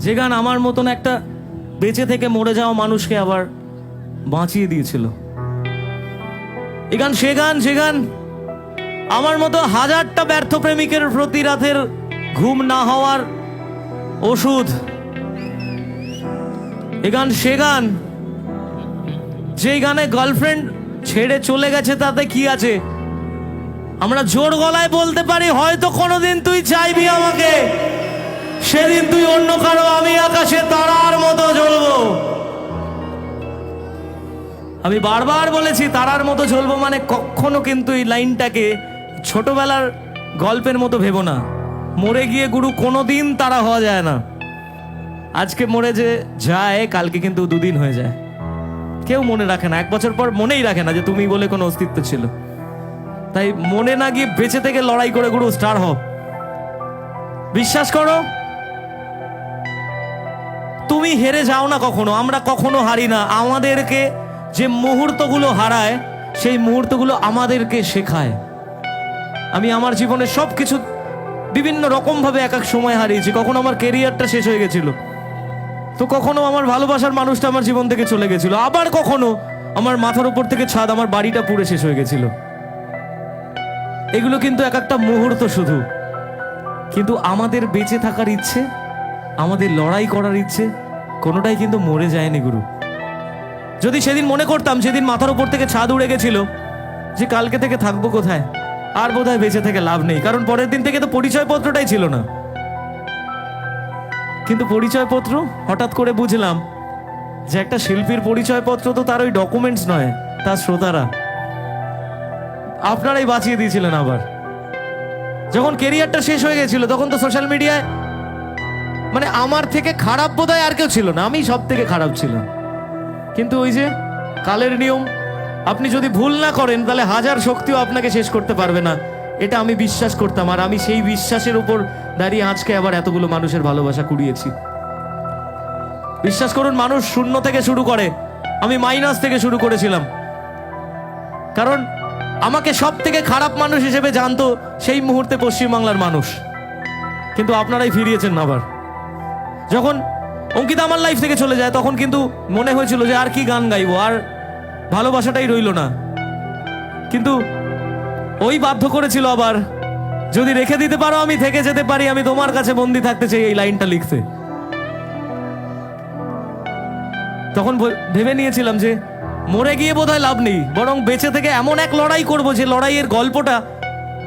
যে গান আমার মতন একটা বেঁচে থেকে মরে যাওয়া মানুষকে আবার বাঁচিয়ে দিয়েছিল। এই গান সে গান যে গান আমার মতো হাজারটা ব্যর্থ প্রেমিকের প্রতি রাতের ঘুম না হওয়ার ওষুধ। এই গান সে গান যেই গানে গার্লফ্রেন্ড ছেড়ে চলে গেছে তাতে কি আছে, আমরা জোর গলায় বলতে পারি হয়তো কোনোদিন তুই চাইবি আমাকে, সেদিন তুই অন্য কারো, আমি আকাশে তারার মতো জ্বলবো। আমি বারবার বলেছি তারার মতো জ্বলবো মানে কখনো কিন্তু এই লাইনটাকে ছোটবেলার গল্পের মতো ভেবো না। মরে গিয়ে গুরু কোনোদিন তারা হওয়া যায় না। আজকে মরে যে যায় কালকে কিন্তু দুদিন হয়ে যায়। কেউ মনে রাখে না, 1 বছর পর মনেই রাখে না যে তুমি বলে কোনো অস্তিত্ব ছিল। তাই মনে না গিয়ে বেঁচে থেকে লড়াই করে গুরু স্টার হও। বিশ্বাস করো তুমি হেরে যাও না কখনো, আমরা কখনো হারি না। আমাদেরকে যে মুহূর্তগুলো হারায় সেই মুহূর্তগুলো আমাদেরকে শেখায়। আমি আমার জীবনে সবকিছু বিভিন্ন রকম ভাবে এক এক সময় হারিয়েছি। কখনো আমার কেরিয়ারটা শেষ হয়ে গেছিল, তো কখনো আমার ভালোবাসার মানুষটা আমার জীবন থেকে চলে গেছিল, আবার কখনো আমার মাথার উপর থেকে ছাদ, আমার বাড়িটা পুড়ে শেষ হয়ে গেছিল। এগুলো কিন্তু এক একটা মুহূর্ত শুধু, কিন্তু আমাদের বেঁচে থাকার ইচ্ছে, আমাদের লড়াই করার ইচ্ছে কোনোটাই কিন্তু মরে যায়নি গুরু। যদি সেদিন মনে করতাম সেদিন মাথার উপর থেকে ছাদ উড়ে গেছিল যে কালকে থেকে থাকবো কোথায়, আর বোধহয় বেঁচে থেকে লাভ নেই, কারণ পরের দিন থেকে তো পরিচয়পত্রটাই ছিল না। কিন্তু পরিচয়পত্র হঠাৎ করে বুঝলাম যে একটা শিল্পীর পরিচয়পত্র তো তার ওই ডকুমেন্টস নয়, তার শ্রোতারা। আপনারাই বাঁচিয়ে দিয়েছিলেন। আবার যখন কেরিয়ারটা শেষ হয়ে গেছিল তখন তো সোশ্যাল মিডিয়ায় মানে আমার থেকে খারাপ বোধহয় আর কেউ ছিল না, আমি সব থেকে খারাপ ছিলাম। কিন্তু ওই যে কালের নিয়ম, আপনি যদি ভুল না করেন তাহলে হাজার শক্তিও আপনাকে শেষ করতে পারবে না, এটা আমি বিশ্বাস করতাম। আর আমি সেই বিশ্বাসের উপর দাঁড়িয়ে আজকে আবার এতগুলো মানুষের ভালোবাসা কুড়িয়েছি। বিশ্বাস করুন, মানুষ শূন্য থেকে শুরু করে, আমি মাইনাস থেকে শুরু করেছিলাম। কারণ আমাকে সব থেকে খারাপ মানুষ হিসেবে জানতো সেই মুহূর্তে পশ্চিমবাংলার মানুষ, কিন্তু আপনারাই ফিরিয়েছেন আবার। যখন অঙ্কিতা আমার লাইফ থেকে চলে যায় তখন কিন্তু মনে হয়েছিল যে আর কি গান গাইবো, আর ভালোবাসাটাই রইল না। কিন্তু ওই বাধ্য করেছিল আবার, যদি রেখে দিতে পারো আমি থেকে যেতে পারি, আমি তোমার কাছে বন্দি থাকতে চাই, এই লাইনটা লিখতে। তখন ভেবে নিয়েছিলাম যে মরে গিয়ে বোধহয় লাভ নেই, বরং বেঁচে থেকে এমন এক লড়াই করব যে লড়াইয়ের গল্পটা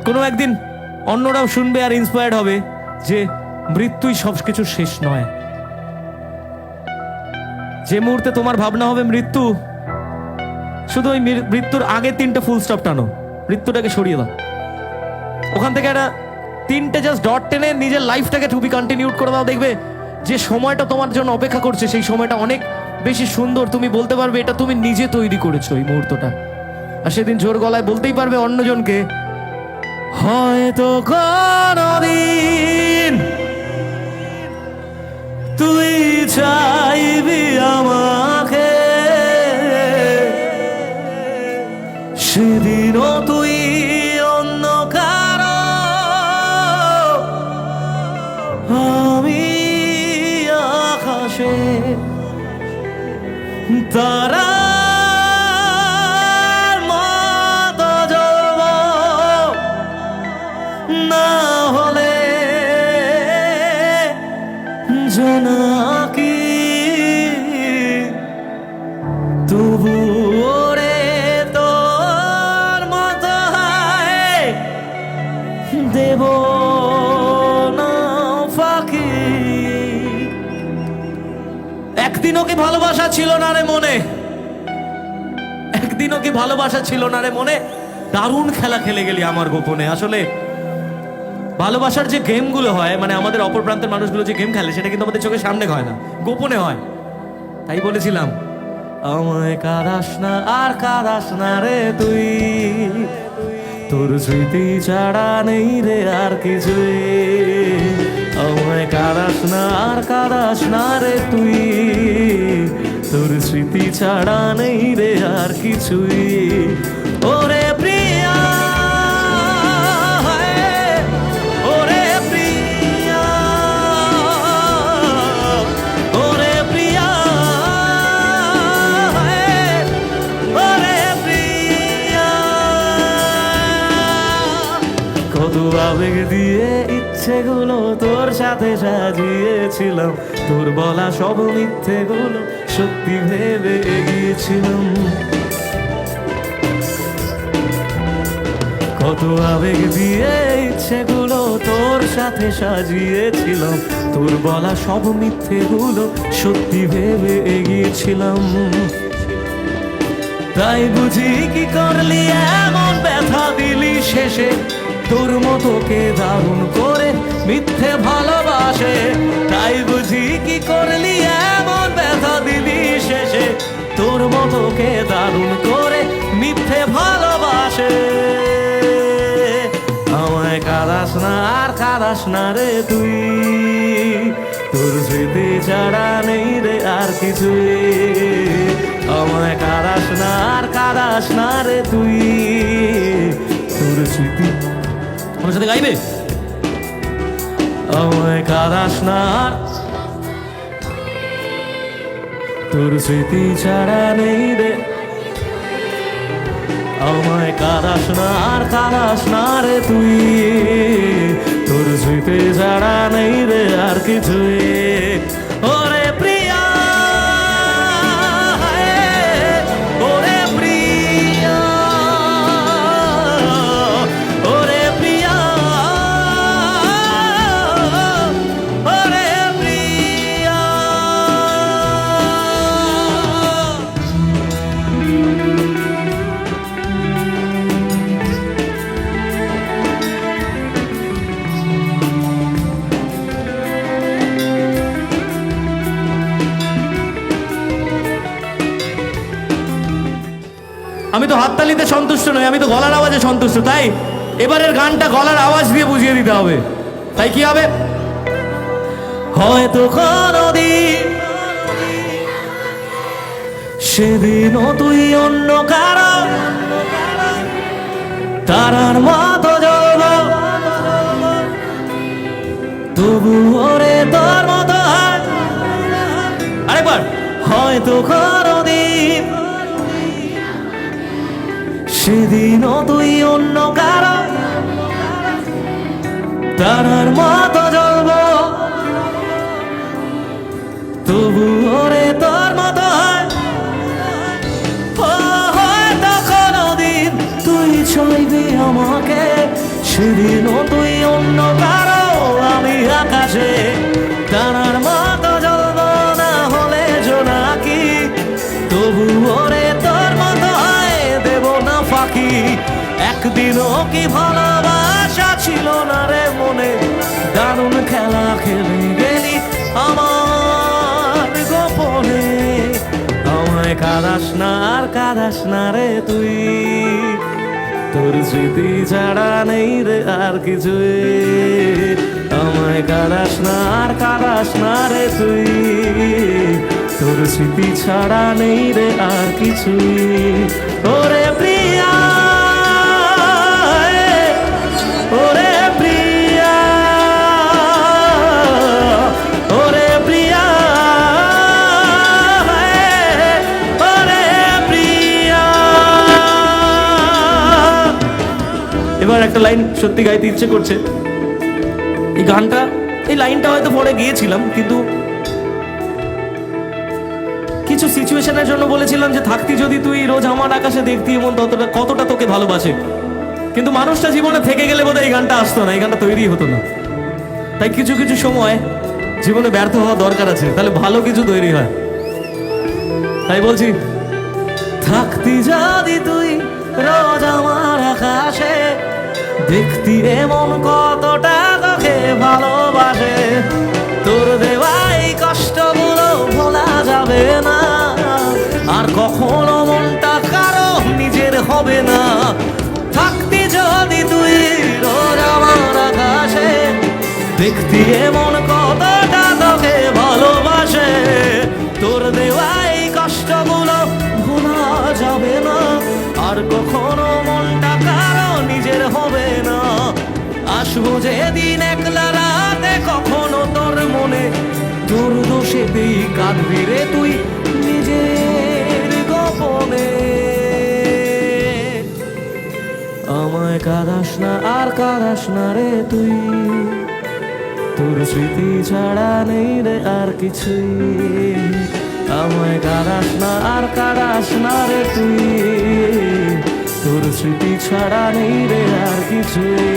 কোনো একদিন অন্যরাও শুনবে আর ইন্সপায়ার্ড হবে যে মৃত্যুই সবকিছু শেষ নয়। যে মুহূর্তে তোমার ভাবনা হবে মৃত্যু, শুধু ওই মৃত্যুর আগে 3টে ফুল স্টপ টানো, মৃত্যুটাকে সরিয়ে দাও। ওখান থেকে একটা 3টে জাস্ট ডট টেনে নিজের লাইফটাকে টু বি কন্টিনিউড করে দাও। দেখবে যে সময়টা তোমার জন্য অপেক্ষা করছে সেই সময়টা অনেক বেশি সুন্দর। তুমি বলতে পারবে এটা তুমি নিজে তৈরি করেছো এই মুহূর্তটা, আর সেদিন জোর গলায় বলতেই পারবে অন্যজনকে, হয়তো কোনদিন তুই চাইবি আমাকে, সেদিনও তুই অন্য কারো, আমি আকাশে তারার মতো জ্বলবো, না হলে জোনাকি তবু ওরে তোর মতো দেব না ফাঁকি। একদিনও কি ভালোবাসা ছিল না রে মনে, একদিনও কি ভালোবাসা ছিল না রে মনে, দারুণ খেলা খেলে গেলি আমার গোপনে। আসলে ভালোবাসার যে গেমগুলো হয়, মানে আমাদের অপর প্রান্তের মানুষগুলো যে গেম খেলে, সেটা কিন্তু আমাদের চোখের সামনে হয় না, গোপনে হয়। তাই বলেছিলাম, আমায় কাঁদাস না আর কাঁদাস না রে তুই, তোর স্মৃতি ছাড়া নেই রে আর কিছুই। আমায় কাঁদাস না আর কাঁদাস না রে তুই, তোর স্মৃতি ছাড়া নেই রে আর কিছুই। ওরে প্রিয়া, ওরে প্রিয়া, আবেগ দিয়ে ইচ্ছেগুলো তোর সাথে সাজিয়েছিলাম, তোর বলা সব মিথ্যেগুলো সত্যি ভেবে এগিয়েছিলাম। কত আবেগ দিয়ে ইচ্ছেগুলো তোর সাথে সাজিয়েছিলাম, তোর বলা সব মিথ্যেগুলো সত্যি ভেবে এগিয়েছিলাম। তাই বুঝি কি করলি এমন ব্যথা দিলি শেষে, তোর মতো কে দারুণ করে মিথ্যে ভালোবাসে। তাই বুঝি কি করলি এমন ব্যথা দিলি শেষে, তোর মতো কে দারুণ করে মিথ্যে ভালোবাসে। আমায় কাঁদাস না আর কাঁদাস না রে তুই, তোর স্মৃতি ছাড়া নেই রে আর কিছুই। আমায় কাঁদাস না আর কাঁদাস না রে তুই, তোর স্মৃতি। আমার সাথে গাইবে? আমায় কাঁদাস না আর, তোর স্মৃতি ছাড়া নেই রে। আমায় কাঁদাস না আর কাঁদাস না রে তুই, তোর স্মৃতি ছাড়া নেই রে আর কিছুই। ওরে প্রিয়া, ওরে প্রিয়া, ওরে প্রিয়া, ওরে প্রিয়া। আমি তো হাততালিতে সন্তুষ্ট নই, আমি তো গলার আওয়াজে সন্তুষ্ট। তাই এবারের গানটা গলার আওয়াজ দিয়ে বুঝিয়ে দিতে হবে। তাই কি হবে? হয়তো কোনদিন সেদিনও তুই অন্য কারো তারার মতো জ্বলব, তবু ওরে তোর মতো হয়। আরেকবার। হয়তো কোনদিন সেদিনও তুই অন্য কারো তারার মতো জ্বলব, তবু ওরে তোর মতো হয়। হয়তো কোনদিন তুই ছইবি আমাকে, সেদিনও তুই অন্য কারো, আমি আকাশে তারার মতো জ্বলব, না হলে জোনাকি, তবু ওরে তোর মতো হয়, দেব না ফাঁকি। একদিনও কি ভালোবাসা ছিল না রে মনে, দারুণ খেলা খেলে গেলি আমার গোপনে। আমায় কাঁদাস না আর কাঁদাস না রে তুই, তোর স্মৃতি ছাড়া নেই রে আর কিছুই। আমায় কাঁদাস না আর কাঁদাস না রে তুই, তোর স্মৃতি ছাড়া নেই রে আর কিছুই। ওরে প্রিয়া, ওরে প্রিয়া, ওরে প্রিয়া, ওরে প্রিয়া। এবার একটা লাইন সত্যি গাইতে ইচ্ছে করছে। এই গানটা, এই লাইনটা হয়তো পরে গিয়েছিলাম, কিন্তু কিছু সিচুয়েশনের জন্য বলেছিলাম যে থাকতি যদি তুই রোজ আমার আকাশে দেখতি এমন কতটা তোকে ভালোবাসে। কিন্তু মানুষটা জীবনে থেকে গেলে বোধহয় এই গানটা আসতো না, এই গানটা তৈরি হতো না। তাই কিছু কিছু সময় জীবনে ব্যর্থ হওয়া দরকার আছে, তাহলে ভালো কিছু তৈরি হয়। তাই বলছি, থাকতি যদি তুই রোজ আমার আকাশে দেখতি এমন কতটা তোকে ভালোবাসে, তোর দেওয়া এই কষ্টগুলো ভোলা যাবে না, আর কখনো মনটা কারো নিজের হবে না। থাকতি যদি তুই রোজ আমার আকাশে দেখতি এমন কতটা তোকে ভালোবাসে, তোর দেওয়া এই কষ্টগুলো ভোলা যাবে না, আর কখনো মনটা কারো নিজের হবে না। আসবো যেদিন একলা রাতে কখনো তোর মনে, তোর দোষেতেই কাঁদবি রে তুই নিজের গোপনে। আমায় আমায় কাঁদাস না আর কাঁদাস না রে তুই, তোর স্মৃতি ছাড়া নেই রে আর কিছুই। আমায় কাঁদাস না আর কাঁদাস না রে তুই, তোর স্মৃতি ছাড়া নেই রে আর কিছুই।